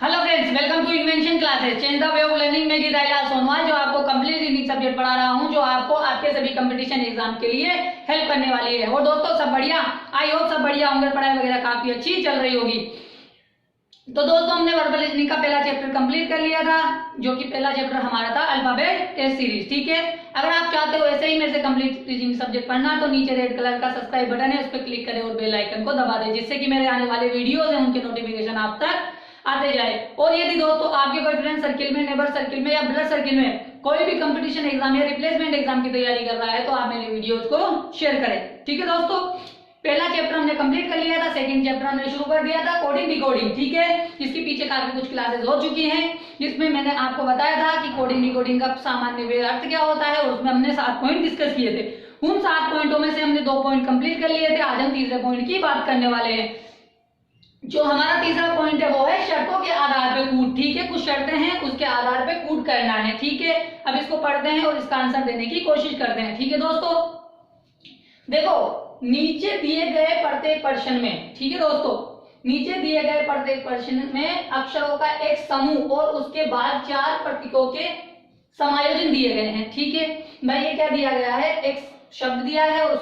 Hello friends, welcome to invention classes change the way of learning में गीताइलाल सोनवाल, जो आपको कंप्लीट यूनिक सब्जेक्ट पढ़ा रहा हूं, जो आपको आपके सभी कंपटीशन एग्जाम के लिए हेल्प करने वाली है। और दोस्तों सब बढ़िया, आई होप सब बढ़िया होंगे, पढ़ाई वगैरह काफी अच्छी चल रही होगी। तो दोस्तों हमने वर्बल रीजनिंग का पहला चैप्टर कंप्लीट कर लिया था, जो कि पहला चैप्टर हमारा था अल्फाबेट टेस्ट सीरीज। ठीक है, अगर आप चाहते हो ऐसे ही मेरे से कंप्लीट रीजनिंग सब्जेक्ट पढ़ना, तो नीचे रेड कलर का सब्सक्राइब बटन है, उस पर क्लिक करें और बेल आइकन को दबा दें, जिससे कि मेरे आने वाले वीडियोज हैं उनके नोटिफिकेशन आप तक आते जाए। और यदि दोस्तों आपके कोई फ्रेंड सर्किल में, नेबर सर्किल में या ब्लड सर्किल में कोई भी कंपटीशन एग्जाम या रिप्लेसमेंट एग्जाम की तैयारी कर रहा है, तो आप मेरे वीडियोस को शेयर करें। ठीक है दोस्तों, पहला चैप्टर हमने कंप्लीट कर लिया था, सेकंड चैप्टर हमने शुरू कर दिया था कोडिंग डिकोडिंग। ठीक है, इसके पीछे काफी कुछ क्लासेस हो चुकी हैं, जिसमें मैंने आपको बताया था कि कोडिंग डिकोडिंग का सामान्य वे अर्थ क्या होता है, और उसमें हमने 7 पॉइंट डिस्कस किए थे। उन 7 पॉइंटों में से हमने 2 पॉइंट कंप्लीट कर लिए थे। आज हम तीसरे पॉइंट की बात करने वाले हैं। जो हमारा तीसरा पॉइंट है वो है शर्तों के आधार पे कूट। ठीक है, कुछ शर्तें हैं, उसके आधार पे कूट करना है। ठीक है, अब इसको पढ़ते हैं और इसका आंसर देने की कोशिश करते हैं। ठीक है दोस्तों, देखो नीचे दिए गए प्रत्येक प्रश्न में, ठीक है दोस्तों, नीचे दिए गए प्रत्येक प्रश्न में अक्षरों का एक समूह और उसके बाद 4 प्रतीकों के समायोजन दिए गए हैं। ठीक है भाई, ये क्या दिया गया है, एक शब्द दिया है और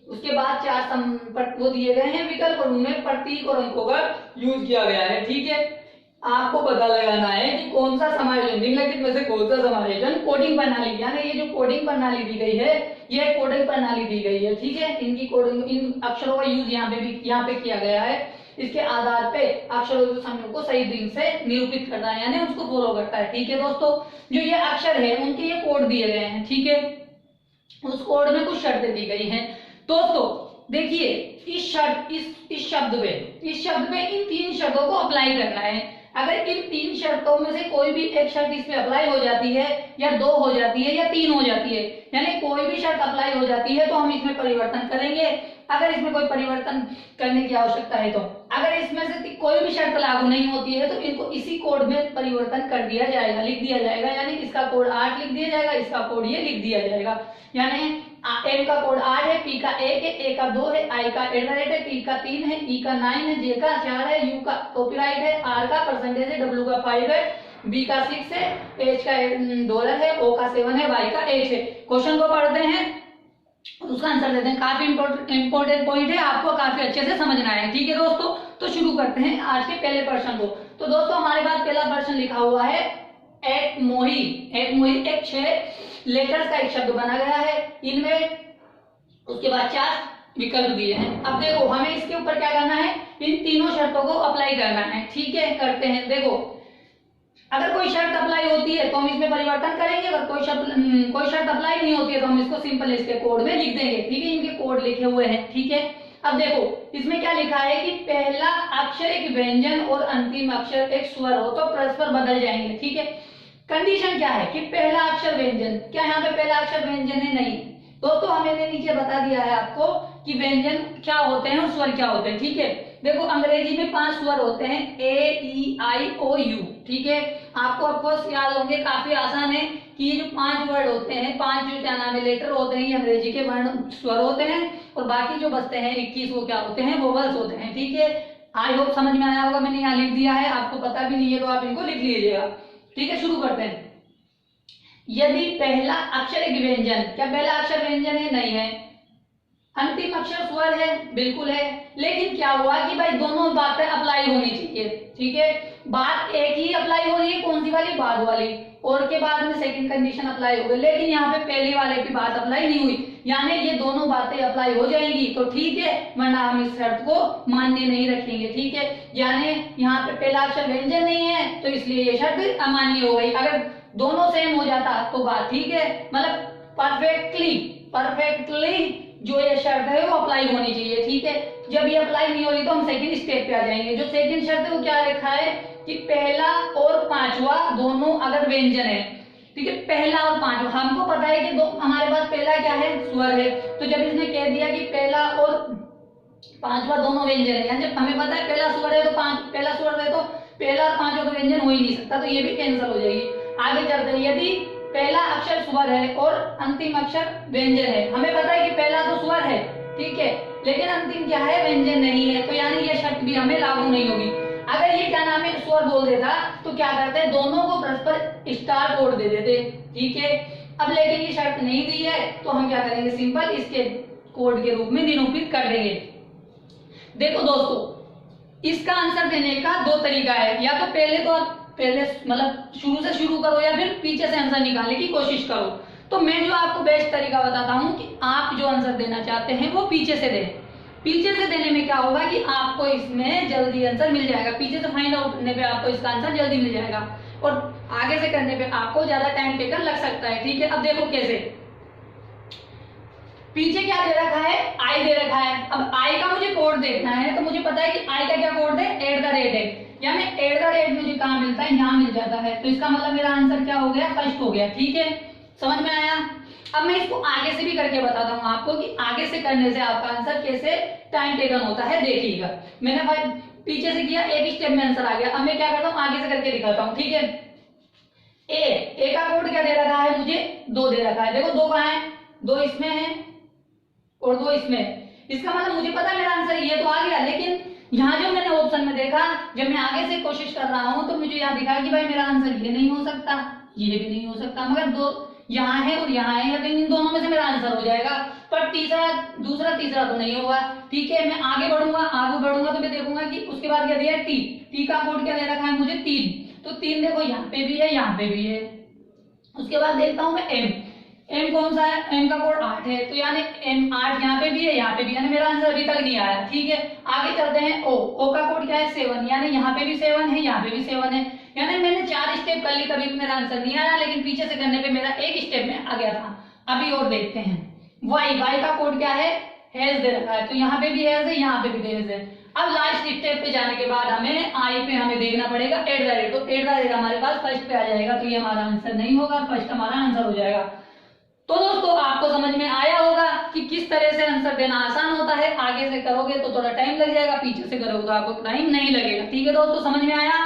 उसके बाद 4 वो दिए गए हैं विकल्प, और उनमें प्रतीक और अंकों का यूज किया गया है। ठीक है, आपको पता लगाना है कि कौन सा समायोजन, निम्नलिखित में से कौन सा समायोजन कोडिंग प्रणाली, यानी ये जो कोडिंग प्रणाली दी गई है, ये कोडिंग प्रणाली दी गई है। ठीक है, इनकी कोडिंग, इन अक्षरों का यूज यहाँ पे किया गया है। इसके आधार पे अक्षरों के समूह को सही ढंग से निरूपित करता है, यानी उसको फॉलो करता है। ठीक है दोस्तों, जो ये अक्षर है उनके ये कोड दिए गए हैं। ठीक है, उस कोड में कुछ शर्तें दी गई हैं। दोस्तों देखिए, इस शब्द में इन 3 शर्तों को अप्लाई करना है। अगर इन 3 शर्तों में से कोई भी एक शर्त इसमें अप्लाई हो जाती है, या 2 हो जाती है, या 3 हो जाती है, यानी कोई भी शर्त अप्लाई हो जाती है, तो हम इसमें परिवर्तन करेंगे। अगर इसमें कोई परिवर्तन करने की आवश्यकता है, तो अगर इसमें से कोई भी शर्त लागू नहीं होती है, तो इनको इसी कोड में परिवर्तन कर दिया जाएगा, लिख दिया जाएगा। यानी इसका कोड 8 लिख दिया जाएगा, इसका कोड ये लिख दिया जाएगा। यानी एम का कोड 8 है, पी का 1 है, ए का 2 है, आई का @ है, टी का 3 है, ई का 9 है, जे का 4 है, यू का कॉपीराइट है, आर का परसेंटेज है, डब्ल्यू का 5 है, बी का 6 है, एच का $, है, ओ का 7 है, वाई का 8 है। क्वेश्चन को पढ़ते हैं और उसका आंसर देते हैं। काफी इंपॉर्टेंट पॉइंट है, आपको काफी अच्छे से समझना है। ठीक है दोस्तों, तो शुरू करते हैं आज के पहले प्रश्न को। तो दोस्तों हमारे पास पहला प्रश्न लिखा हुआ है एक मोही। एक 6 लेटर्स का एक शब्द बना गया है, इनमें उसके बाद 4 विकल्प दिए हैं। अब देखो हमें इसके ऊपर क्या करना है, इन तीनों शर्तों को अप्लाई करना है। ठीक है, करते हैं। देखो अगर कोई शर्त अप्लाई होती है तो हम इसमें परिवर्तन करेंगे, अगर कोई शर्त अप्लाई नहीं होती है तो हम इसको सिंपल इसके कोड में लिख देंगे। ठीक है, इनके कोड लिखे हुए हैं। ठीक है, अब देखो इसमें क्या लिखा है कि पहला अक्षर एक व्यंजन और अंतिम अक्षर एक स्वर हो तो परस्पर बदल जाएंगे। ठीक है, कंडीशन क्या है कि पहला अक्षर व्यंजन, क्या यहाँ पे पहला अक्षर व्यंजन है? नहीं दोस्तों, हमने नीचे बता दिया है आपको कि व्यंजन क्या होते हैं और स्वर क्या होते हैं। ठीक है, देखो अंग्रेजी में 5 स्वर होते हैं, A-E-I-O-U। ठीक है, आपको ऑफकोर्स याद होंगे, काफी आसान है कि ये जो 5 वर्ड होते हैं, 5 जो क्या नाम है लेटर होते हैं, ये अंग्रेजी के वर्ण स्वर होते हैं, और बाकी जो बचते हैं 21 वो क्या होते हैं, वोवल्स होते हैं। ठीक है, आई होप समझ में आया होगा, मैंने यहाँ लिख दिया है, आपको पता भी नहीं है तो आप इनको लिख लीजिएगा। ठीक है, शुरू करते हैं। यदि पहला अक्षर एक व्यंजन, क्या पहला अक्षर व्यंजन है? नहीं है। अंतिम अक्षर स्वर है? बिल्कुल है। लेकिन क्या हुआ कि भाई दोनों बातें अप्लाई होनी चाहिए। ठीक है, बात एक ही अप्लाई हो रही है, कौन सी वाली? बाद वाली, और के बाद में सेकंड कंडीशन अप्लाई हो गई, लेकिन यहाँ पे पहली वाले की बात अप्लाई नहीं हुई, यानी ये दोनों बातें अप्लाई हो जाएंगी तो ठीक है, वरना हम इस शर्त को मान्य नहीं रखेंगे। ठीक है, यानी यहाँ पे पहला अक्षर व्यंजन नहीं है तो इसलिए ये शर्त अमान्य हो गई। अगर दोनों सेम हो जाता तो बात ठीक है, मतलब परफेक्टली जो ये शर्त है वो अप्लाई होनी चाहिए। ठीक है, जब ये अप्लाई नहीं होगी तो हम सेकंड स्टेप पे आ जाएंगे। जो सेकंड शर्त है वो क्या लिखा है कि पहला और 5वां दोनों अगर व्यंजन है। ठीक है, पहला और 5वां, हमको पता है कि हमारे पास पहला क्या है? स्वर है। तो जब इसने कह दिया कि पहला और 5वां दोनों व्यंजन है, यानी जब हमें पता है पहला स्वर है तो पहला स्वर है तो पहला और 5वां तो व्यंजन हो ही नहीं सकता, तो ये भी कैंसिल हो जाएगी। आगे चलते हैं, यदि पहला अक्षर स्वर है और अंतिम अक्षर व्यंजन है, हमें पता है कि पहला तो स्वर है, ठीक है, लेकिन अंतिम क्या है? व्यंजन नहीं है, तो यानी ये शर्त भी हमें लागू नहीं होगी। अगर ये क्या नाम है स्वर बोल देता तो क्या करते हैं, दोनों को परस्पर स्टार कोड दे देते, ठीक है। अब लेकिन ये शर्त नहीं दी है तो हम क्या करेंगे, सिंपल इसके कोड के रूप में निरूपित कर देंगे। देखो दोस्तों, इसका आंसर देने का दो तरीका है, या तो पहले मतलब शुरू से शुरू करो या फिर पीछे से आंसर निकालने की कोशिश करो। तो मैं जो आपको बेस्ट तरीका बताता हूं कि आप जो आंसर देना चाहते हैं वो पीछे से दें। पीछे से देने में क्या होगा कि आपको इसमें जल्दी आंसर मिल जाएगा, पीछे से फाइंड आउट करने पे आपको इसका आंसर जल्दी मिल जाएगा, और आगे से करने पे आपको ज्यादा टाइम टेकन लग सकता है, ठीक है। अब देखो कैसे, पीछे क्या दे रखा है, आई दे रखा है। अब आई का मुझे कोड देखना है तो मुझे पता है कि आई का क्या कोड है, @ है, यानी @ मुझे कहाँ मिलता है, यहाँ मिल जाता है। तो इसका मतलब मेरा आंसर क्या हो गया, फर्स्ट हो गया, ठीक है। समझ में आया। अब मैं इसको आगे से भी करके बताता हूँ आपको कि आगे से करने से आपका आंसर कैसे टाइम टेकन होता है, देखिएगा। मैंने भाई पीछे से किया, एक स्टेप में आंसर आ गया। अब मैं क्या करता हूँ, आगे से करके दिखाता हूँ, ठीक है। ए का कोड क्या दे रखा है मुझे, 2 दे रखा है। देखो 2 कहाँ है, 2 इसमें है और 2 इसमें। इसका मतलब मुझे पता है मेरा आंसर ये तो आ गया, लेकिन यहाँ जो मैंने ऑप्शन में देखा, जब मैं आगे से कोशिश कर रहा हूँ तो मुझे यहाँ दिखा कि भाई मेरा आंसर ये नहीं हो सकता, ये भी नहीं हो सकता, मगर 2 यहाँ है और यहाँ है, लेकिन इन दोनों में से मेरा आंसर हो जाएगा। पर दूसरा तीसरा तो नहीं होगा, ठीक है। मैं आगे बढ़ूंगा तो मैं देखूंगा कि उसके बाद क्या दिया है, टी का कोड क्या दे रखा है मुझे, 3। तो 3 देखो यहाँ पे भी है, यहाँ पे भी है। उसके बाद देखता हूँ मैं एम कौन सा है, एम का कोड 8 है, तो यानी एम 8 यहाँ पे भी है, यहाँ पे भी, यानी मेरा आंसर अभी तक नहीं आया, ठीक है। आगे चलते हैं, ओ का कोड क्या है, 7, यानी यहाँ पे भी 7 है, यहाँ पे भी 7 है, यानी मैंने 4 स्टेप कर ली तभी मेरा आंसर नहीं आया, लेकिन पीछे से करने पे मेरा एक स्टेप में आ गया था। अभी और देखते हैं, वाई का कोड क्या है, हैज दे रखा है, तो यहाँ पे भी हैज है, यहाँ पे भी हैज है। अब लास्ट स्टेप पे जाने के बाद हमें देखना पड़ेगा @ तो @ हमारे पास फर्स्ट पे आ जाएगा, तो ये हमारा आंसर नहीं होगा, फर्स्ट हमारा आंसर हो जाएगा। तो दोस्तों आपको समझ में आया होगा कि किस तरह से आंसर देना आसान होता है। आगे से करोगे तो थोड़ा टाइम लग जाएगा, पीछे से करोगे तो आपको टाइम नहीं लगेगा, ठीक है दोस्तों। समझ में आया।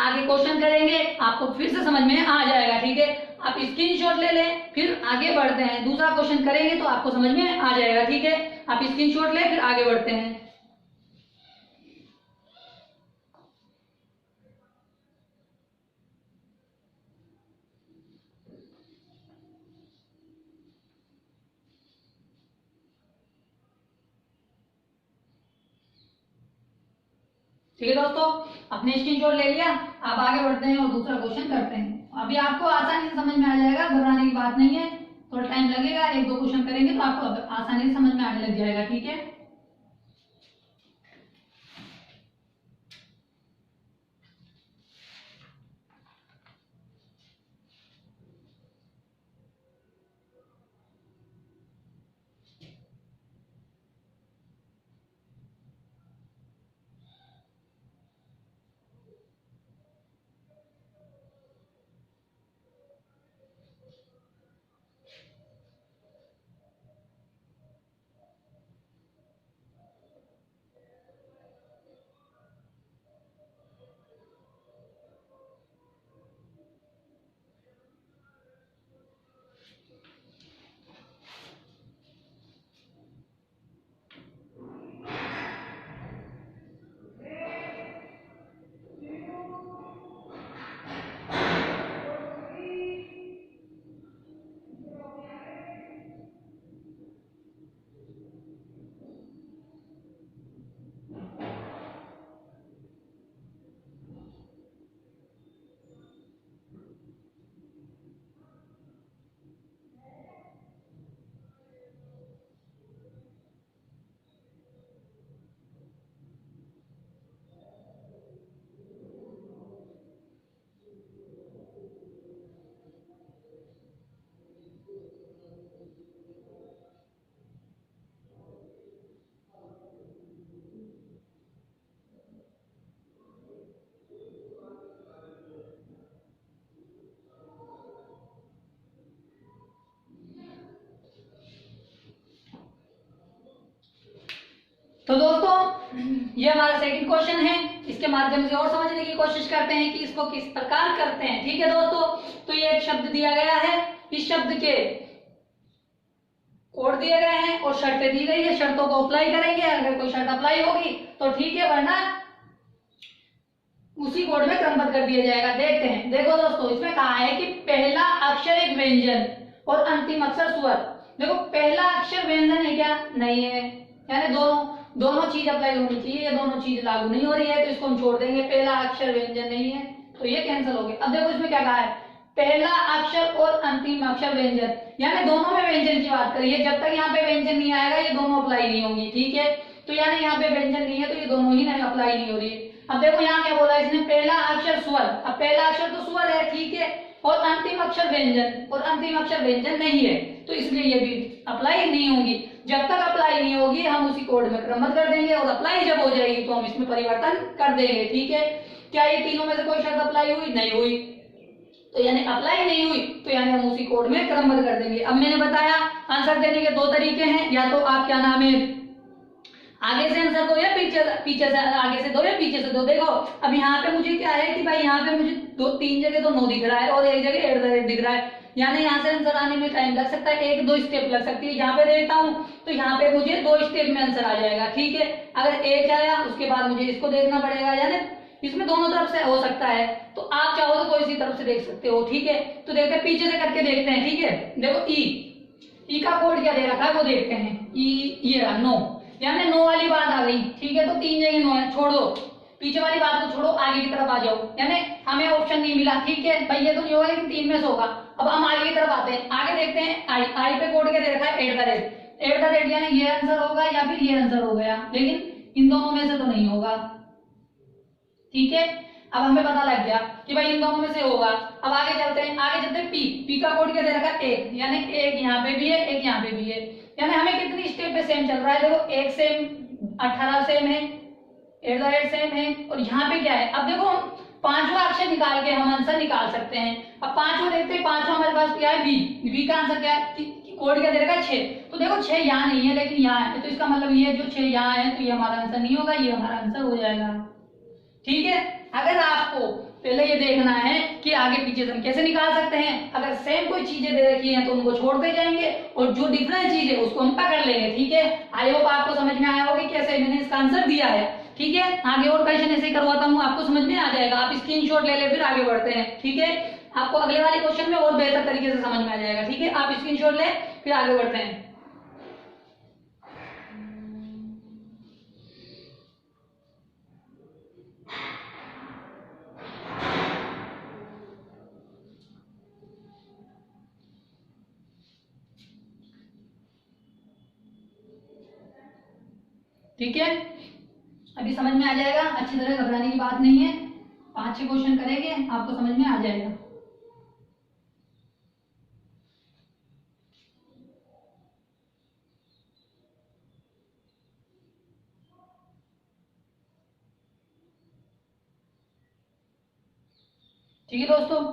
आगे क्वेश्चन करेंगे, आपको फिर से समझ में आ जाएगा, ठीक है। आप स्क्रीनशॉट ले लें, फिर आगे बढ़ते हैं। दूसरा क्वेश्चन करेंगे तो आपको समझ में आ जाएगा, ठीक है। आप स्क्रीनशॉट ले, फिर आगे बढ़ते हैं। ठीक है दोस्तों, अपने स्क्रीनशॉट ले लिया, आप आगे बढ़ते हैं और दूसरा क्वेश्चन करते हैं। अभी आपको आसानी से समझ में आ जाएगा, घबराने की बात नहीं है। थोड़ा टाइम लगेगा, 1-2 क्वेश्चन करेंगे तो आपको आसानी से समझ में आने लग जाएगा, ठीक है। तो दोस्तों ये हमारा सेकंड क्वेश्चन है, इसके माध्यम से और समझने की कोशिश करते हैं कि इसको किस प्रकार करते हैं, ठीक है दोस्तों। तो ये एक शब्द दिया गया है, इस शब्द के कोड दिए गए हैं और शर्तें दी गई है, शर्तों को अप्लाई करेंगे। अगर कोई शर्त अप्लाई होगी तो ठीक है, वरना उसी कोड में क्रमबद्ध कर दिया जाएगा। देखते हैं, देखो दोस्तों इसमें कहा है कि पहला अक्षर एक व्यंजन और अंतिम अक्षर स्वर। देखो पहला अक्षर व्यंजन है क्या? नहीं है, यानी दोनों चीज अप्लाई होनी चाहिए, ये दोनों चीज लागू नहीं हो रही है, तो इसको हम छोड़ देंगे। पहला अक्षर व्यंजन नहीं है तो ये कैंसिल हो गया। अब देखो इसमें क्या कहा है, पहला अक्षर और अंतिम अक्षर व्यंजन, यानी दोनों में व्यंजन की बात करिए। जब तक यहाँ पे व्यंजन नहीं आएगा ये दोनों अप्लाई नहीं होंगी, ठीक है। तो यानी यहाँ पे व्यंजन नहीं है तो ये दोनों ही नहीं अप्लाई नहीं हो रही है। अब देखो यहाँ क्या बोला इसने, पहला अक्षर स्वर। अब पहला अक्षर तो स्वर है, ठीक है, और अंतिम अक्षर व्यंजन, और अंतिम अक्षर व्यंजन नहीं है, तो इसलिए ये भी अप्लाई नहीं होगी। जब तक अप्लाई नहीं होगी हम उसी कोड में क्रमबद्ध कर देंगे, और अप्लाई जब हो जाएगी तो हम इसमें परिवर्तन कर देंगे, ठीक है। क्या ये तीनों में से कोई शर्त अप्लाई हुई? नहीं हुई, तो यानी अप्लाई नहीं हुई, तो यानी हम उसी कोड में क्रमबद्ध कर देंगे। अब मैंने बताया आंसर देने के दो तरीके हैं, या तो आप क्या नाम है आगे से आंसर दो, या पीछे से आगे से दो, या पीछे से दो। देखो अब यहाँ पे मुझे क्या है कि भाई यहाँ पे मुझे तीन जगह तो 9 दिख रहा है और एक जगह @ दिख रहा है, यानी यहाँ से आंसर आने में टाइम लग सकता है, 1-2 स्टेप लग सकती है। यहाँ पे देखता हूँ तो यहाँ पे मुझे 2 स्टेप में आंसर आ जाएगा, ठीक है। अगर एक आया उसके बाद मुझे इसको देखना पड़ेगा, यानी इसमें दोनों तरफ से हो सकता है, तो आप चाहो तो कोई सी तरफ से देख सकते हो, ठीक है। तो देखते हैं, पीछे से करके देखते हैं, ठीक है। देखो ई का कोड क्या दे रखा है वो देखते हैं। ये रहा 9, यानी 9 वाली बात आ गई, ठीक है। तो 3 जगह 9 है, छोड़ दो पीछे वाली बात को, छोड़ो आगे की तरफ आ जाओ, यानी हमें ऑप्शन नहीं मिला, ठीक है भाई, ये तो नहीं होगा लेकिन 3 में से होगा। अब हम आगे की तरफ आते हैं, आगे देखते हैं आई पे कोड क्या दे रखा है, @ यानी ये आंसर होगा या फिर ये आंसर हो गया, लेकिन इन दोनों में से तो नहीं होगा, ठीक है। अब हमें पता लग गया कि भाई इन दोनों में से होगा। अब आगे चलते हैं, पी का कोड क्या दे रखा है, 1, यानी एक यहाँ पे भी है, एक यहाँ पे भी है, यानी हमें कितनी स्टेप पे सेम चल रहा है। देखो 1 सेम, 18 सेम है, @ सेम है, और यहाँ पे क्या है। अब देखो हम 5वां अक्षर निकाल के हम आंसर निकाल सकते हैं। अब 5वां देखते हैं, 5वां हमारे पास क्या है, बी का आंसर क्या है, कोड क्या दे रखा है 6। तो देखो 6 यहाँ नहीं है लेकिन यहाँ है, तो इसका मतलब ये जो 6 यहाँ है तो ये हमारा आंसर नहीं होगा, ये हमारा आंसर हो जाएगा, ठीक है। अगर आपको पहले ये देखना है कि आगे पीछे से हम कैसे निकाल सकते हैं, अगर सेम कोई चीजें दे रखी हैं तो उनको छोड़ते जाएंगे, और जो डिफरेंट चीज है उसको हम पकड़ लेंगे, ठीक है। आई होप आपको समझ में आया होगा कि कैसे मैंने इसका आंसर दिया है, ठीक है। आगे और क्वेश्चन ऐसे करवाता हूँ, आपको समझ में आ जाएगा। आप स्क्रीनशॉट ले ले, फिर आगे बढ़ते हैं, ठीक है। आपको अगले वाले क्वेश्चन में और बेहतर तरीके से समझ में आ जाएगा, ठीक है। आप स्क्रीनशॉट ले, फिर आगे बढ़ते हैं। ठीक है, अभी समझ में आ जाएगा, अच्छी तरह घबराने की बात नहीं है। 5-6 क्वेश्चन करेंगे, आपको समझ में आ जाएगा। ठीक है दोस्तों,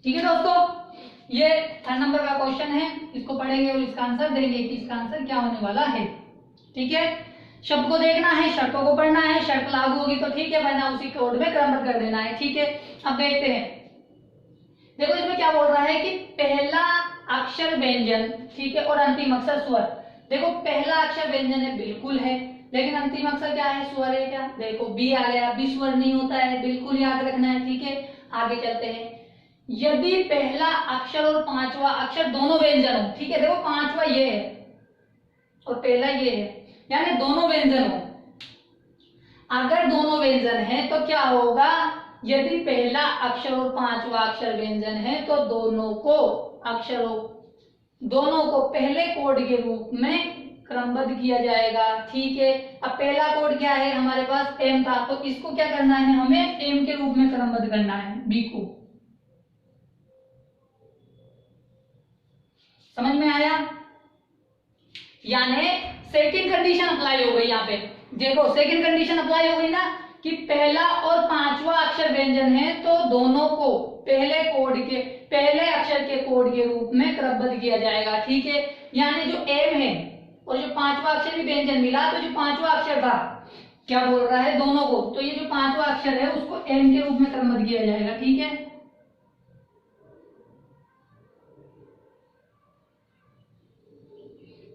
ठीक है दोस्तों, ये 3rd नंबर का क्वेश्चन है, इसको पढ़ेंगे और इसका आंसर देंगे कि इसका आंसर क्या होने वाला है, ठीक है। शब्द को देखना है, शर्तों को पढ़ना है, शर्त लागू होगी तो ठीक है, वरना उसी कोड में क्रमबद्ध कर देना है, ठीक है। अब देखते हैं, देखो इसमें क्या बोल रहा है कि पहला अक्षर व्यंजन, ठीक है, और अंतिम अक्षर स्वर। देखो पहला अक्षर व्यंजन है, बिल्कुल है, लेकिन अंतिम अक्षर क्या है, स्वर है क्या। देखो बी आ गया, बी स्वर नहीं होता है, बिल्कुल याद रखना है, ठीक है। आगे चलते हैं, यदि पहला अक्षर और 5वां अक्षर दोनों व्यंजन हो, ठीक है। देखो 5वां ये है और पहला ये है, यानी दोनों व्यंजन हो। अगर दोनों व्यंजन है तो क्या होगा, यदि पहला अक्षर और 5वां अक्षर व्यंजन है तो दोनों को अक्षरों दोनों को पहले कोड के रूप में क्रमबद्ध किया जाएगा। ठीक है, अब पहला कोड क्या है, हमारे पास एम था, तो इसको क्या करना है, हमें एम के रूप में क्रमबद्ध करना है बी को। समझ में आया? यानी सेकंड कंडीशन अप्लाई हो गई। यहाँ पे देखो सेकंड कंडीशन अप्लाई हो गई ना, कि पहला और पांचवा अक्षर व्यंजन है, तो दोनों को पहले अक्षर के कोड के रूप में क्रमबद्ध किया जाएगा। ठीक है, यानी जो एम है और जो पांचवा अक्षर भी व्यंजन मिला, तो जो पांचवा अक्षर था क्या बोल रहा है, दोनों को, तो ये जो पांचवा अक्षर है उसको एम के रूप में क्रमबद्ध किया जाएगा। ठीक है,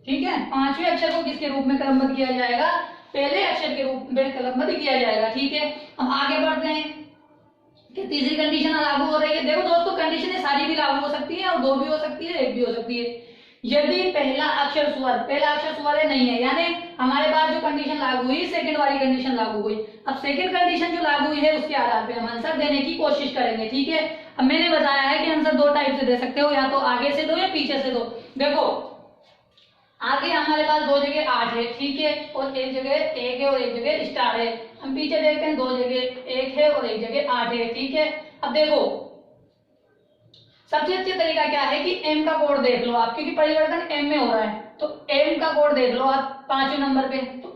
ठीक है, पांचवें अक्षर को किसके रूप में क्रमबद्ध किया जाएगा, पहले अक्षर के रूप में क्रमबद्ध किया जाएगा। ठीक है, हम आगे बढ़ते हैं कि तीसरी कंडीशन लागू हो रही है। देखो दोस्तों, कंडीशन सारी भी लागू हो सकती है और दो भी हो सकती है, एक भी हो सकती है। यदि पहला अक्षर स्वर है नहीं है, यानी हमारे पास जो कंडीशन लागू हुई, सेकंड वाली कंडीशन लागू हुई। अब सेकंड कंडीशन जो लागू हुई है उसके आधार पे हम आंसर देने की कोशिश करेंगे। ठीक है, अब मैंने बताया है कि आंसर दो टाइप से दे सकते हो, या तो आगे से दो या पीछे से दो। देखो आगे हमारे पास दो जगह 8 है, ठीक है, और एक जगह 1 है और एक जगह स्टार है। हम पीछे देखते हैं, दो जगह 1 है और एक जगह 8 है। ठीक है, अब देखो सबसे अच्छा तरीका क्या है कि एम का कोड देख लो आप, क्योंकि परिवर्तन एम में हो रहा है, तो एम का कोड देख लो आप पांचवें नंबर पे। तो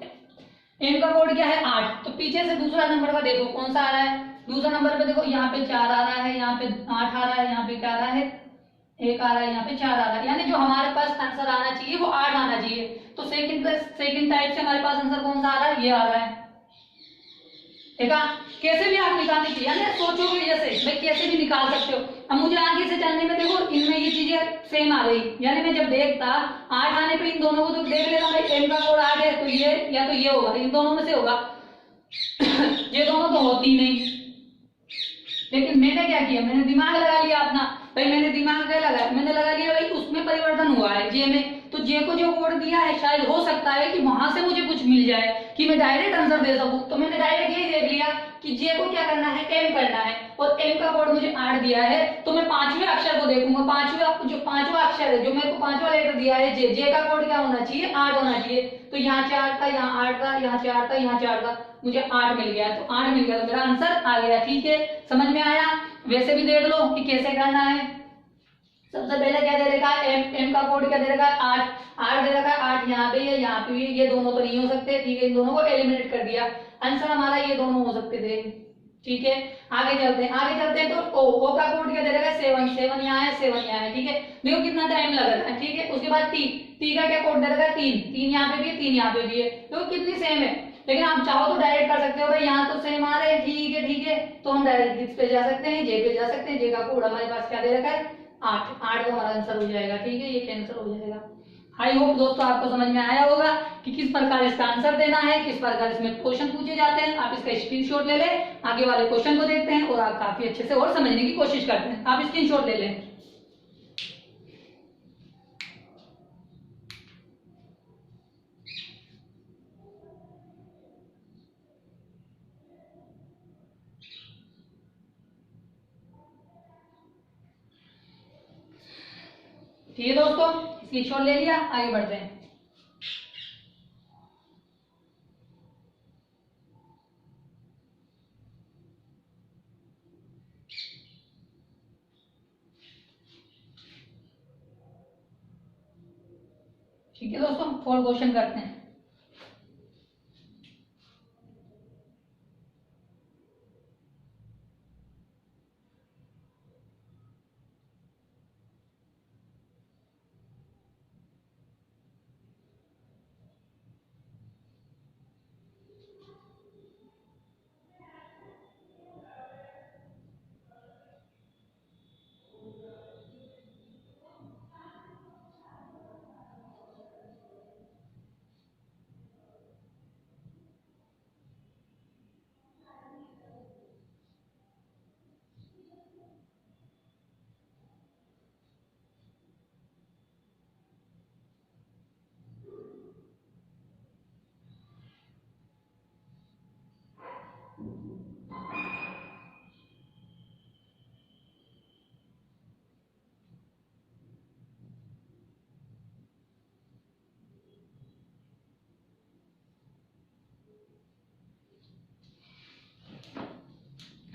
एम का कोड क्या है 8, तो पीछे से दूसरा नंबर का देखो कौन सा आ रहा है। दूसरा नंबर पे देखो, यहाँ पे 4 आ रहा है, यहाँ पे 8 आ रहा है, यहाँ पे क्या आ रहा है, 1 आ रहा है, यहाँ पे 4 आ रहा है। यानी जो हमारे पास आंसर आना चाहिए वो 8 आना चाहिए। तो सेकंड टाइप से हमारे पास आंसर कौन सा आ रहा है, ये आ रहा है। देखा, कैसे भी आप निकालने की, यानी सोचोगे जैसे भाई कैसे भी निकाल सकते हो। अब मुझे आगे से चलने में देखो इनमें ये चीजें सेम आ गई, यानी मैं जब देखता 8 आने पे इन दोनों को तो देख लेता भाई, एम का कोड 8 है तो ये या तो ये होगा, इन दोनों में से होगा। ये दोनों तो होती नहीं, लेकिन मैंने क्या किया, मैंने दिमाग लगा लिया अपना। भाई मैंने दिमाग क्या लगाया, मैंने लगा लिया भाई उसमें परिवर्तन हुआ है जे में, तो जे को जो कोड दिया है शायद हो सकता है कि वहां से मुझे कुछ मिल जाए कि मैं डायरेक्ट आंसर दे सकूं। तो मैंने डायरेक्ट यही देख लिया कि जे को क्या करना है, एम करना है, और एम का कोड मुझे 8 दिया है, तो मैं पांचवें अक्षर को देखूंगा। पांचवा अक्षर है जो मेरे को पांचवा लेटर दिया है, जे का कोड क्या होना चाहिए, 8 होना चाहिए। तो यहाँ 4 था, यहाँ 8 था, यहाँ 4 था, यहाँ 4 था, मुझे 8 मिल गया। तो 8 मिल गया तो मेरा आंसर आ गया। ठीक है, समझ में आया? वैसे भी देख लो कि कैसे करना है। सबसे पहले क्या दे रखा है, एम का कोड क्या दे रखा है, 8 दे रखा है। 8 यहाँ पे है, यहाँ पे भी, ये दोनों तो नहीं हो सकते। ठीक है, इन दोनों को एलिमिनेट कर दिया, आंसर हमारा ये दोनों हो सकते थे। ठीक है, आगे चलते हैं तो ओ का कोड क्या दे रखा है, 7 यहाँ है, 7 यहाँ है। ठीक है, देखो कितना टाइम लग रहा है। ठीक है, उसके बाद टी का क्या कोड दे रखा है, 3 यहाँ पे भी है, 3 यहाँ पे भी है, तो कितनी सेम है। लेकिन आप चाहो तो डायरेक्ट कर सकते हो, भाई यहाँ तो सेम आ रहे हैं। ठीक है, तो हम डायरेक्ट किस पे जा सकते हैं, जे पे जा सकते हैं। जे का कोड हमारे पास क्या दे रखा है, 8 तो हमारा आंसर हो जाएगा। ठीक है, ये कैंसिल हो जाएगा। आई होप दोस्तों आपको समझ में आया होगा कि किस प्रकार इसका आंसर देना है, किस प्रकार इसमें क्वेश्चन पूछे जाते हैं। आप इसका स्क्रीनशॉट ले लें, आगे वाले क्वेश्चन को देखते हैं और आप काफी अच्छे से और समझने की कोशिश करते हैं। आप स्क्रीनशॉट ले लें। ठीक है दोस्तों, स्क्रीनशॉट ले लिया, आगे बढ़ते हैं। ठीक है दोस्तों, 4 क्वेश्चन करते हैं।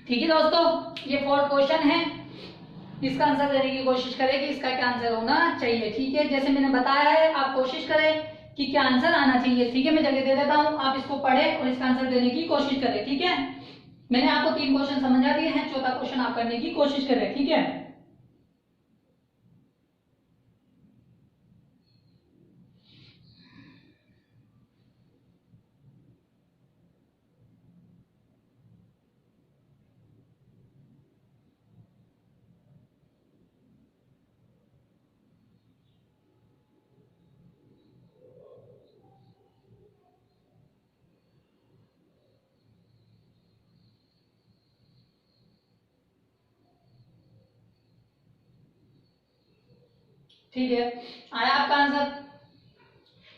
ठीक है दोस्तों, ये 4th क्वेश्चन है, इसका आंसर देने की कोशिश करें कि इसका क्या आंसर होना चाहिए। ठीक है, जैसे मैंने बताया है आप कोशिश करें कि क्या आंसर आना चाहिए। ठीक है, मैं जगह दे देता हूं, आप इसको पढ़े और इसका आंसर देने की कोशिश करें। ठीक है, मैंने आपको 3 क्वेश्चन समझा दिए हैं, 4था क्वेश्चन आप करने की कोशिश करें। ठीक है, ठीक है, आया आपका आंसर।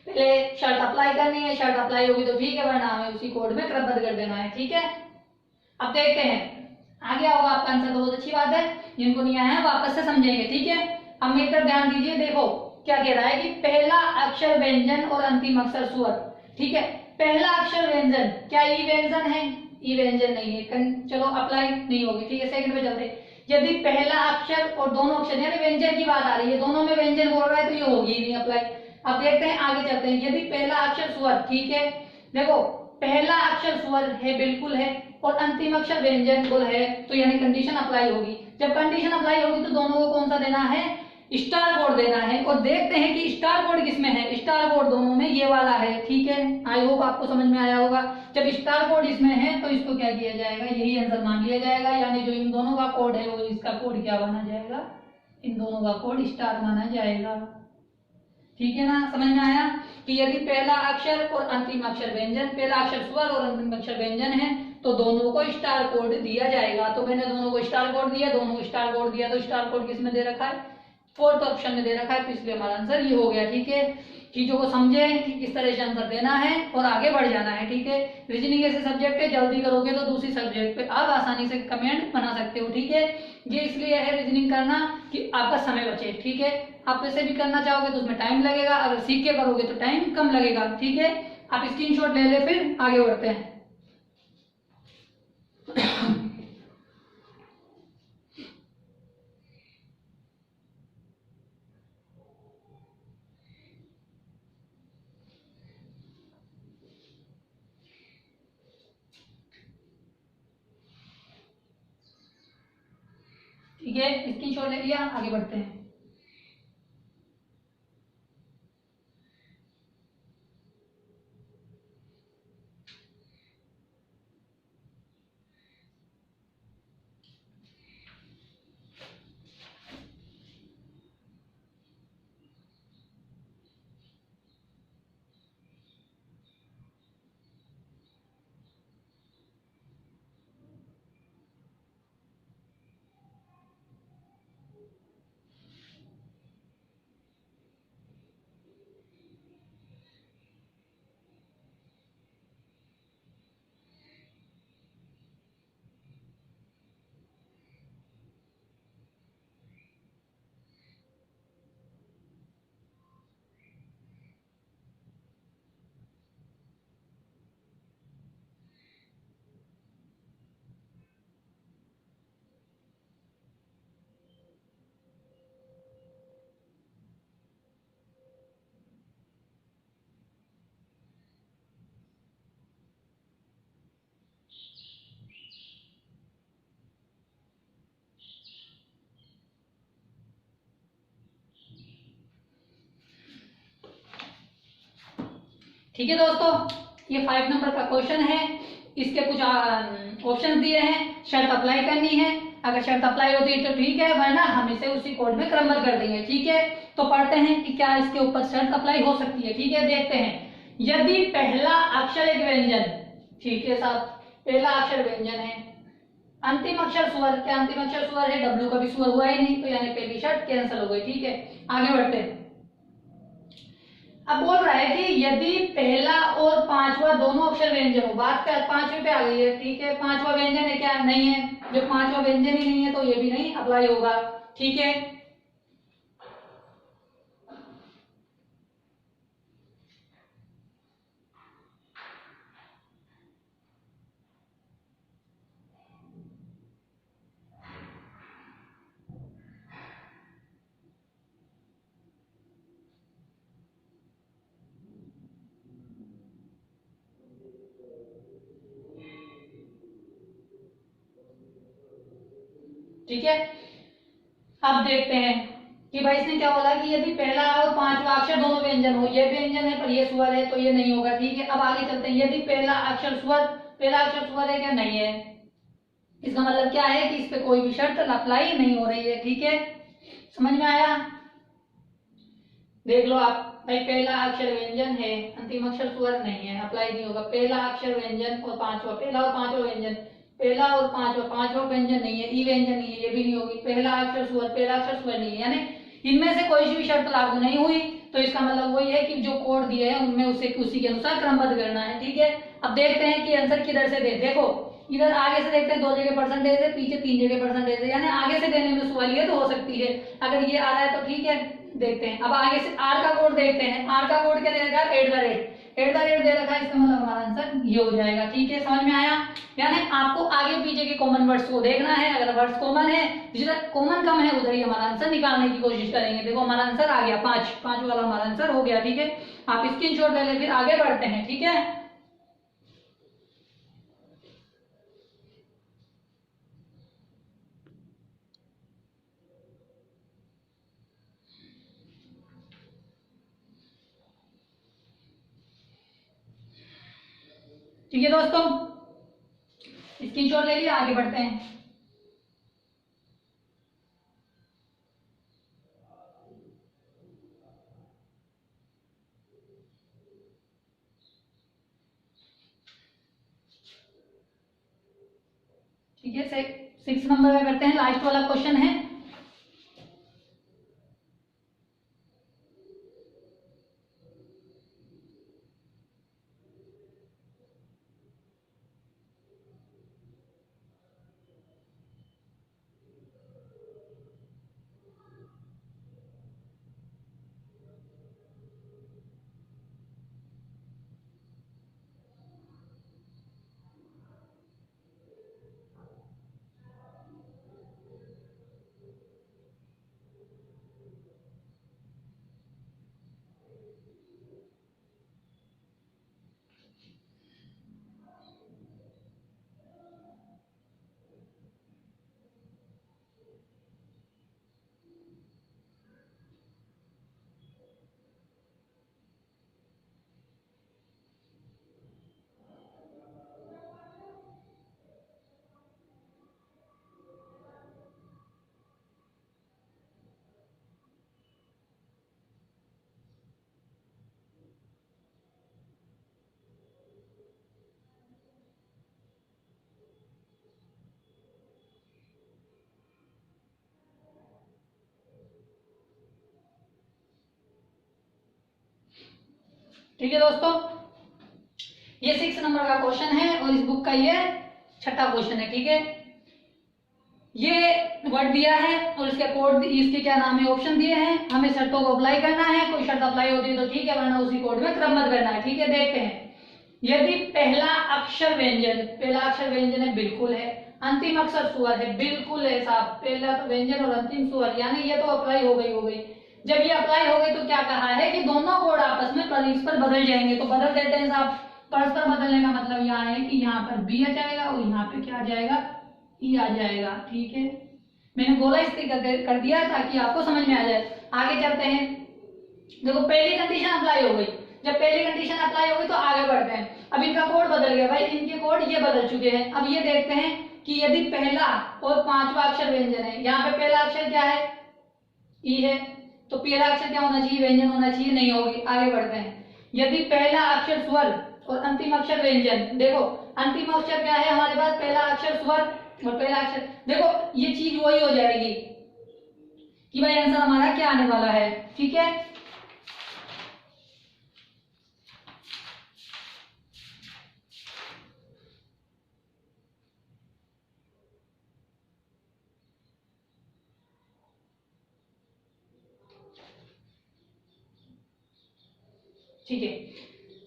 पहले शर्त अप्लाई करनी है, शर्त अप्लाई होगी तो ठीक है, वरना हमें उसी कोड में क्रमबद्ध कर देना है। ठीक है, अब देखते हैं आ गया होगा आपका आंसर, तो बहुत अच्छी बात है। जिनको नहीं आया है वापस से समझेंगे। ठीक है, अब मेरी तरफ ध्यान दीजिए, देखो क्या कह रहा है कि पहला अक्षर व्यंजन और अंतिम अक्षर स्वर। ठीक है, पहला अक्षर व्यंजन क्या ई व्यंजन है? ई व्यंजन नहीं है, चलो अप्लाई नहीं होगी। ठीक है, सेकंड पे चलते हैं। यदि पहला अक्षर और दोनों अक्षर यानी व्यंजन की बात आ रही है, दोनों में व्यंजन बोल रहा है तो ये होगी ही नहीं अप्लाई। अब देखते हैं, आगे चलते हैं। यदि पहला अक्षर स्वर, ठीक है, देखो पहला अक्षर स्वर है, बिल्कुल है, और अंतिम अक्षर व्यंजन बोल है, तो यानी कंडीशन अप्लाई होगी। जब कंडीशन अप्लाई होगी तो दोनों को कौन सा देना है? स्टार कोड देना है। और देखते हैं कि स्टार कोड किसमें है। स्टार कोड दोनों में ये वाला है। ठीक है, आई होप आपको समझ में आया होगा। जब स्टार कोड इसमें है तो इसको क्या किया जाएगा? यही आंसर मान लिया जाएगा, यानी जो इन दोनों का कोड है वो इसका कोड क्या माना जाएगा? इन दोनों का कोड स्टार माना जाएगा। ठीक है ना, समझ में आया कि यदि पहला अक्षर और अंतिम अक्षर व्यंजन, पहला अक्षर स्वर और अंतिम अक्षर व्यंजन है तो दोनों को स्टार कोड दिया जाएगा। तो मैंने दोनों को स्टार कोड दिया, दोनों को स्टार कोड दिया, तो स्टार कोड किस में दे रखा है? 4th ऑप्शन में दे रखा है, तो इसलिए हमारा आंसर ये हो गया। ठीक है, चीजों को समझे कि किस तरह से आंसर देना है और आगे बढ़ जाना है। ठीक है, रीजनिंग ऐसे सब्जेक्ट है, जल्दी करोगे तो दूसरी सब्जेक्ट पे आप आसानी से कमेंट बना सकते हो। ठीक है, ये इसलिए है रीजनिंग करना कि आपका समय बचे। ठीक है, आप वैसे भी करना चाहोगे तो उसमें टाइम लगेगा, अगर सीख के करोगे तो टाइम कम लगेगा। ठीक है, आप स्क्रीनशॉट ले ले, फिर आगे बढ़ते हैं। ठीक है, स्क्रीनशॉट ले लिया, आगे बढ़ते हैं। ठीक है दोस्तों, ये 5 नंबर का क्वेश्चन है। इसके कुछ ऑप्शन दिए हैं, शर्त अप्लाई करनी है। अगर शर्त अप्लाई होती है तो ठीक है, वरना हम इसे उसी कोड में क्रमबद्ध कर देंगे। ठीक है, तो पढ़ते हैं कि क्या इसके ऊपर शर्त अप्लाई हो सकती है। ठीक है, देखते हैं। यदि पहला अक्षर एक व्यंजन, ठीक है साहब, पहला अक्षर व्यंजन है, अंतिम अक्षर स्वर, क्या अंतिम अक्षर स्वर है? डब्ल्यू का भी स्वर हुआ ही नहीं, तो यानी पहली शर्त कैंसिल हो गई। ठीक है, आगे बढ़ते हैं। अब बोल रहा है कि यदि पहला और पांचवा दोनों अक्षर व्यंजन हो, बात कर 5वें पे आ गई है। ठीक है, पांचवा व्यंजन है क्या? नहीं है। जब पांचवा व्यंजन ही नहीं है तो ये भी नहीं अप्लाई होगा। ठीक है, ठीक है, अब देखते हैं कि भाई इसने क्या बोला कि यदि पहला और पांचवा अक्षर दोनों व्यंजन हो, ये व्यंजन है पर ये स्वर है तो ये नहीं होगा। ठीक है, अब आगे चलते हैं। यदि पहला अक्षर स्वर है क्या? नहीं है। इसका मतलब क्या है कि इस पे कोई भी शर्त अप्लाई नहीं हो रही है। ठीक है, समझ में आया? देख लो आप भाई, पहला अक्षर व्यंजन है, अंतिम अक्षर स्वर नहीं है, अप्लाई नहीं होगा। पहला अक्षर व्यंजन और पांचवा, पहला और पांचवा व्यंजन, पहला और पांचवा व्यंजन नहीं है, ई व्यंजन नहीं है, ये भी नहीं होगी। पहला अक्षर स्वर नहीं है, यानी इनमें से कोई भी शर्त लागू नहीं हुई, तो इसका मतलब वही है कि जो कोड दिए हैं उनमें उसी के अनुसार क्रमबद्ध करना है। ठीक है, अब देखते हैं कि आंसर किधर से दे। देखो इधर आगे से देखते हैं, 2 जगह परसेंटेज है, पीछे 3 जगह परसेंटेज है, यानी आगे से देने में सवालियत हो सकती है। अगर ये आ रहा है तो ठीक है, देखते हैं। अब आगे से आर का कोड देखते हैं। आर का कोड क्या दे रखा है? एट द रेट दे रखा है, इसका मतलब हमारा आंसर ये हो जाएगा। ठीक है, समझ में आया? यानी आपको आगे पीछे के कॉमन वर्ड्स को देखना है। अगर वर्ड्स कॉमन है, जिधर कॉमन कम है उधर ही हमारा आंसर निकालने की कोशिश करेंगे। देखो हमारा आंसर आ गया 5 वाला हमारा आंसर हो गया। ठीक है, आप स्क्रीनशॉट ले ले, फिर आगे बढ़ते हैं। ठीक है, ठीक है दोस्तों, स्क्रीनशॉट ले लिया, आगे बढ़ते हैं। ठीक है, 6 नंबर का करते हैं, लास्ट वाला क्वेश्चन है। ठीक है दोस्तों, ये 6 नंबर का क्वेश्चन है और इस बुक का ये छठा क्वेश्चन है। ठीक है, ये वर्ड दिया है और इसके कोड, इसके क्या नाम है, ऑप्शन दिए हैं। हमें शर्तों को अप्लाई करना है, कोई शर्त अप्लाई होती है तो ठीक है, वरना उसी कोड में क्रमबद्ध करना है। ठीक है, देखते हैं। यदि पहला अक्षर व्यंजन है, बिल्कुल है। अंतिम अक्षर स्वर है, बिल्कुल है साहब। पहला तो व्यंजन और अंतिम स्वर, यानी ये तो अप्लाई हो गई। जब ये अप्लाई हो गई तो क्या कहा है कि दोनों कोड आपस में परस्पर बदल जाएंगे, तो बदल देते हैं साहब। परस्पर बदलने का मतलब यहाँ है कि यहाँ पर बी आ जाएगा और यहाँ पे क्या आ जाएगा, ई आ जाएगा। ठीक है, मैंने गोला इसलिए कर दिया ताकि आपको समझ में आ जाए। आगे चलते हैं। देखो पहली कंडीशन अप्लाई हो गई, जब पहली कंडीशन अप्लाई हो गई तो आगे बढ़ते हैं। अब इनका कोड बदल गया भाई, इनके कोड ये बदल चुके हैं। अब ये देखते हैं कि यदि पहला और पांचवा अक्षर व्यंजन है, यहाँ पे पहला अक्षर क्या है, ई है, तो पहला अक्षर क्या होना चाहिए, व्यंजन होना चाहिए, नहीं होगी। आगे बढ़ते हैं। यदि पहला अक्षर स्वर और अंतिम अक्षर व्यंजन, देखो अंतिम अक्षर क्या है हमारे पास, पहला अक्षर स्वर और पहला अक्षर, देखो ये चीज वही हो जाएगी कि भाई आंसर हमारा क्या आने वाला है। ठीक है, ठीक है,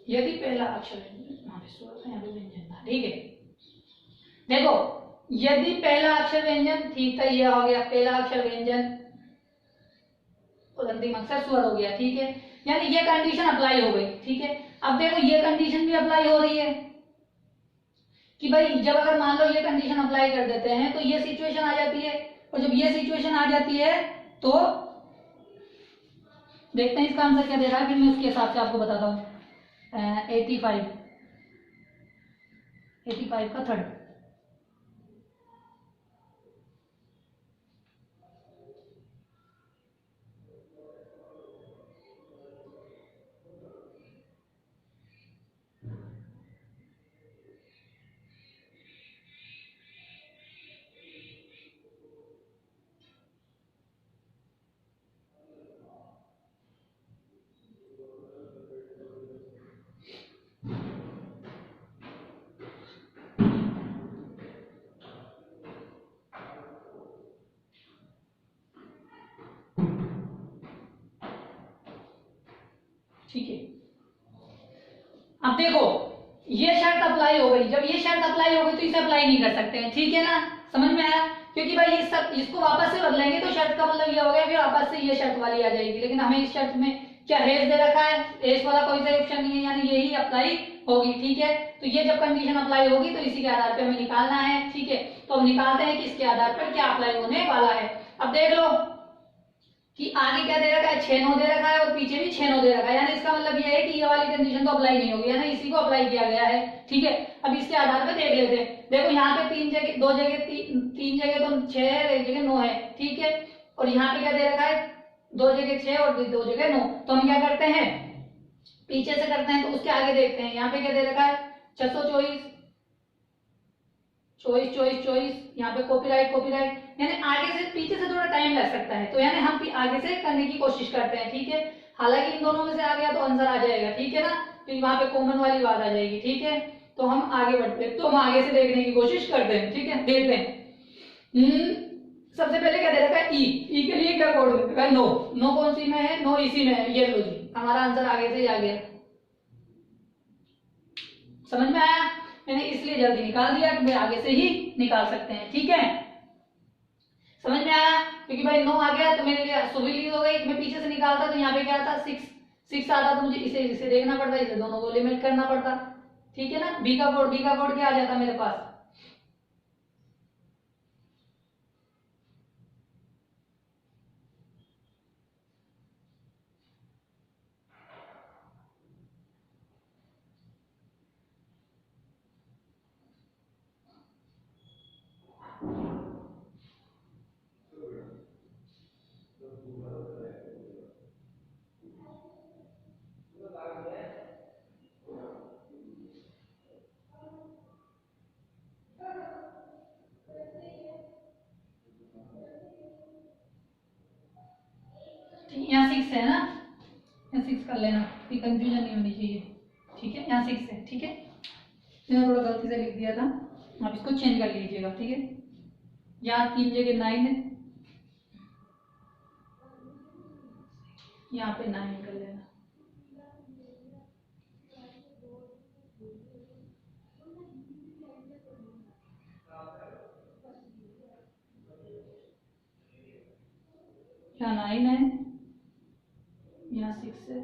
यदि पहला अक्षर व्यंजन था, ठीक है, देखो यदि पहला अक्षर व्यंजन, ठीक था, ये हो गया पहला अक्षर व्यंजन और अंतिम अक्षर स्वर हो गया। ठीक है, यानी ये कंडीशन अप्लाई हो गई। ठीक है, अब देखो ये कंडीशन भी अप्लाई हो रही है कि भाई जब अगर मान लो ये कंडीशन अप्लाई कर देते हैं तो ये सिचुएशन आ जाती है, और जब ये सिचुएशन आ जाती है तो देखते हैं इसका आंसर क्या दे रहा है, फिर मैं उसके हिसाब से आपको बताता हूँ। 85 का थर्ड। ठीक है, अब देखो ये शर्त अप्लाई हो गई, जब ये शर्त अप्लाई हो गई तो इसे अप्लाई नहीं कर सकते हैं, ठीक है ना, समझ में आया? क्योंकि भाई ये सब इसको वापस से बदलेंगे तो शर्त का मतलब ये हो गया, फिर वापस से ये शर्त वाली आ जाएगी, लेकिन हमें इस शर्त में क्या हेज दे रखा है, हेज वाला कोई सा ऑप्शन नहीं है, यानी यही अप्लाई होगी, ठीक है। तो ये जब कंडीशन अप्लाई होगी तो इसी के आधार पर हमें निकालना है, ठीक है। तो हम निकालते हैं कि इसके आधार पर क्या अप्लाई होने वाला है। अब देख लो कि आगे क्या दे रखा है, 6 9 दे रखा है और पीछे भी 6 9 दे रखा है, यानी इसका मतलब ये है कि ये वाली कंडीशन तो अप्लाई नहीं होगी, यानी इसी को अप्लाई किया गया है, ठीक है। अब इसके आधार पे देख लेते हैं। देखो यहाँ पे 3 जगह 2 जगह 3 जगह तो 6 है, 1 जगह 9 है, ठीक है। और यहाँ पे क्या दे रखा है, 2 जगह 6 और 2 जगह 9। तो हम क्या करते हैं, पीछे से करते हैं, तो उसके आगे देखते हैं। यहाँ पे क्या दे रखा है, 624 24 24 24, यहाँ पे कॉपीराइट, यानी आगे से पीछे से थोड़ा टाइम लग सकता है, तो यानी हम आगे से करने की कोशिश करते हैं, ठीक है। हालांकि इन दोनों में से आ गया तो आंसर आ जाएगा, ठीक है ना, क्योंकि वहां पे कॉमन वाली बात आ जाएगी, ठीक है। तो हम आगे बढ़ते हैं, तो हम आगे से देखने की कोशिश करते हैं, ठीक है। देखते हैं सबसे पहले क्या दे रखा है, ई के लिए क्या कोड दे रखा है, नो कौन सी में है, नो इसी में है, ये लो जी, हमारा आंसर आगे से ही आ गया। समझ में आया? मैंने इसलिए जल्दी निकाल दिया कि भाई आगे से ही निकाल सकते हैं, ठीक है। समझ में आया? क्योंकि भाई 9 आ गया तो मेरे लिए सुविधा हो गई, मैं पीछे से निकालता तो यहाँ पे क्या था, 6 आता तो मुझे इसे देखना पड़ता, इसे दोनों को लिमिट करना पड़ता, ठीक है ना। बी का कोड क्या आ जाता मेरे पास, यहाँ 6 है ना, यहाँ 6 कर लेना, कोई कंफ्यूजन नहीं होनी चाहिए, ठीक है। यहाँ 6 है, ठीक है। मैंने थोड़ा गलती से लिख दिया था, आप इसको चेंज कर लीजिएगा, ठीक है। यहाँ 3 जगह 9 है, यहाँ पे 9 कर लेना, यहाँ 9 है, यहाँ 6 है,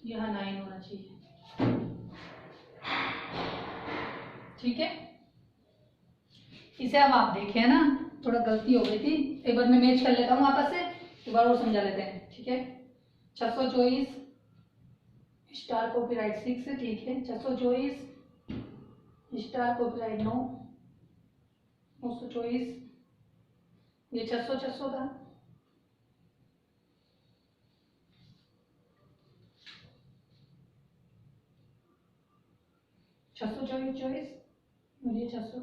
यहाँ 9 होना चाहिए, ठीक है। इसे अब आप देखें ना, थोड़ा गलती हो गई थी, एक बार मैं मैच कर लेता हूँ वापस से, एक बार और समझा लेते हैं, ठीक है। 624 स्टार कॉपीराइट 6 है, ठीक है। 624 स्टार कॉपीराइट 9, 924, ये 600 था, छह सौ चौबीस और ये 600,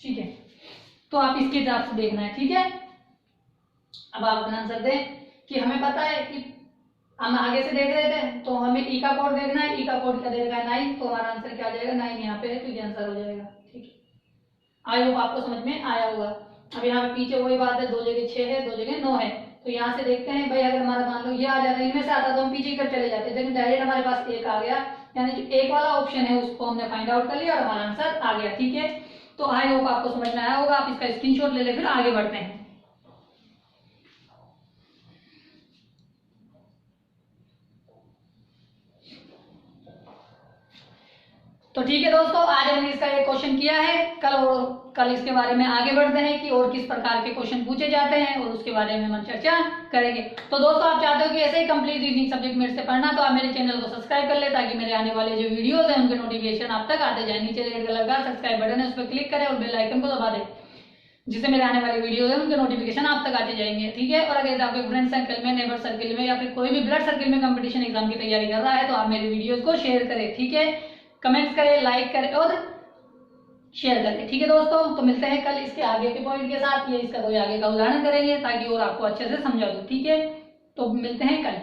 ठीक है। तो आप इसके हिसाब से देखना है, ठीक है। अब आप अपना आंसर दें कि हमें पता है कि हम आगे से देख रहे थे तो हमें ई का कोड देखना है, ई का कोड क्या देगा 9, तो हमारा आंसर क्या आ जाएगा, 9 यहाँ पे है, तो ये आंसर हो जाएगा, ठीक है। आई होप आपको समझ में आया होगा। अब यहाँ पे पीछे वही बात है, 2 जगह 6 है, 2 जगह 9 है, तो यहाँ से देखते हैं भाई, अगर हमारा मान लो ये आ जाता है, इनमें से आता तो हम पीछे कर चले जाते, लेकिन डायरेक्ट हमारे पास 1 आ गया, यानी जो 1 वाला ऑप्शन है उसको हमने फाइंड आउट कर लिया और हमारा आंसर आ गया, ठीक है। तो आई होप आपको समझ में आया होगा। आप इसका स्क्रीनशॉट ले ले, फिर आगे बढ़ते हैं। तो ठीक है दोस्तों, आज हमने इसका एक क्वेश्चन किया है। कल इसके बारे में आगे बढ़ते हैं कि और किस प्रकार के क्वेश्चन पूछे जाते हैं और उसके बारे में हम चर्चा करेंगे। तो दोस्तों, आप चाहते हो कि ऐसे ही कंप्लीट रीजनिंग सब्जेक्ट मेरे से पढ़ना, तो आप मेरे चैनल को सब्सक्राइब कर ले ताकि मेरे आने वाले जो वीडियोस हैं उनके नोटिफिकेशन आप तक आते जाए। नीचे रेड कलर का सब्सक्राइब बटन है, उस पर क्लिक करें और बेल आइकन को दबा दें, जिससे मेरे आने वाले वीडियोस हैं उनके नोटिफिकेशन आप तक आते जाएंगे। ठीक है। और अगर आपके फ्रेंड सर्कल में, नेबर सर्कल में या फिर कोई भी ब्लड सर्कल में कंपटीशन एग्जाम की तैयारी कर रहा है तो आप मेरे वीडियोस को शेयर करें। ठीक है, कमेंट्स करें, लाइक करें और शेयर करें। ठीक है दोस्तों, तो मिलते हैं कल इसके आगे के पॉइंट के साथ, ये इसका कोई आगे का उदाहरण करेंगे ताकि और आपको अच्छे से समझा दूं। ठीक है, तो मिलते हैं कल।